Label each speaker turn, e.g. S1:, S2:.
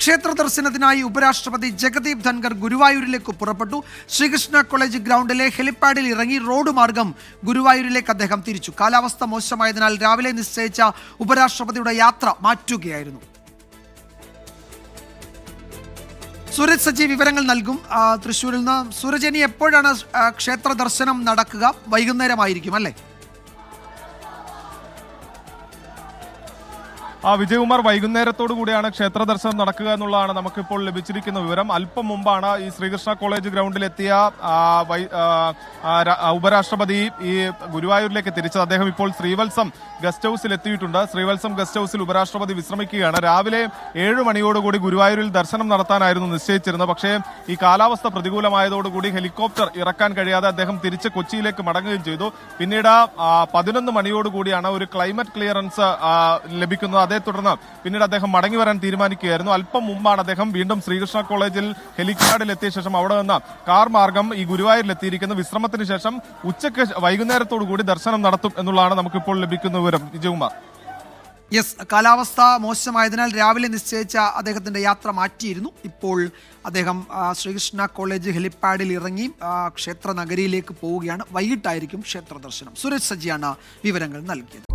S1: ക്ഷേത്ര ദർശനത്തിനായി ഉപരാഷ്ട്രപതി ജഗദീപ് ധൻഖർ ഗുരുവായൂരിലേക്ക് പുറപ്പെട്ടു. ശ്രീകൃഷ്ണ കോളേജ് ഗ്രൗണ്ടിലെ ഹെലിപ്പാഡിൽ ഇറങ്ങി റോഡ് മാർഗം ഗുരുവായൂരിലേക്ക് അദ്ദേഹം തിരിച്ചു. കാലാവസ്ഥ മോശമായതിനാൽ രാവിലെ നിശ്ചയിച്ച ഉപരാഷ്ട്രപതിയുടെ യാത്ര മാറ്റുകയായിരുന്നു. സൂരജ് സജി വിവരങ്ങൾ നൽകും തൃശ്ശൂരിൽ നിന്ന്. സൂരജ്, ഇനി എപ്പോഴാണ് ക്ഷേത്ര ദർശനം നടക്കുക? വൈകുന്നേരമായിരിക്കും അല്ലേ?
S2: വിജയകുമാർ, വൈകുന്നേരത്തോടു കൂടിയാണ് ക്ഷേത്ര ദർശനം നടക്കുക എന്നുള്ളതാണ് നമുക്കിപ്പോൾ ലഭിച്ചിരിക്കുന്ന വിവരം. അല്പം മുമ്പാണ് ഈ ശ്രീകൃഷ്ണ കോളേജ് ഗ്രൗണ്ടിലെത്തിയ ഉപരാഷ്ട്രപതി ഈ ഗുരുവായൂരിലേക്ക് തിരിച്ചത്. അദ്ദേഹം ഇപ്പോൾ ശ്രീവത്സം ഗസ്റ്റ് ഹൌസിൽ എത്തിയിട്ടുണ്ട്. ശ്രീവത്സം ഗസ്റ്റ് ഹൌസിൽ ഉപരാഷ്ട്രപതി വിശ്രമിക്കുകയാണ്. രാവിലെ 7 മണിയോടുകൂടി ഗുരുവായൂരിൽ ദർശനം നടത്താനായിരുന്നു നിശ്ചയിച്ചിരുന്നത്. പക്ഷേ ഈ കാലാവസ്ഥ പ്രതികൂലമായതോടുകൂടി ഹെലികോപ്റ്റർ ഇറക്കാൻ കഴിയാതെ അദ്ദേഹം തിരിച്ച് കൊച്ചിയിലേക്ക് മടങ്ങുകയും ചെയ്തു. പിന്നീട് 11 മണിയോടുകൂടിയാണ് ഒരു ക്ലൈമറ്റ് ക്ലിയറൻസ് ലഭിക്കുന്നത്. അതേ തുടർന്ന് പിന്നീട് അദ്ദേഹം മടങ്ങി വരാൻ തീരുമാനിക്കുകയായിരുന്നു. അല്പം മുമ്പാണ് അദ്ദേഹം വീണ്ടും ശ്രീകൃഷ്ണ കോളേജിൽ ഹെലിപാഡിൽ എത്തിയ ശേഷം അവിടെ നിന്ന് കാർ മാർഗം ഈ ഗുരുവായൂരിൽ എത്തിയിരിക്കുന്നു. വിശ്രമത്തിന് ശേഷം ഉച്ചയ്ക്ക് വൈകുന്നേരത്തോടു കൂടി ദർശനം നടത്തും എന്നുള്ളതാണ് നമുക്കിപ്പോൾ ലഭിക്കുന്ന വിവരം. വിജയകുമാർ.
S1: യെസ്, കാലാവസ്ഥ മോശമായതിനാൽ രാവിലെ നിശ്ചയിച്ച അദ്ദേഹത്തിന്റെ യാത്ര മാറ്റിയിരുന്നു. ഇപ്പോൾ അദ്ദേഹം ശ്രീകൃഷ്ണ കോളേജ് ഹെലിപ്പാഡിൽ ഇറങ്ങി ക്ഷേത്ര നഗരിയിലേക്ക് പോവുകയാണ്. വൈകിട്ടായിരിക്കും ക്ഷേത്ര ദർശനം. സുരേഷ് സജിയാണ് വിവരങ്ങൾ നൽകിയത്.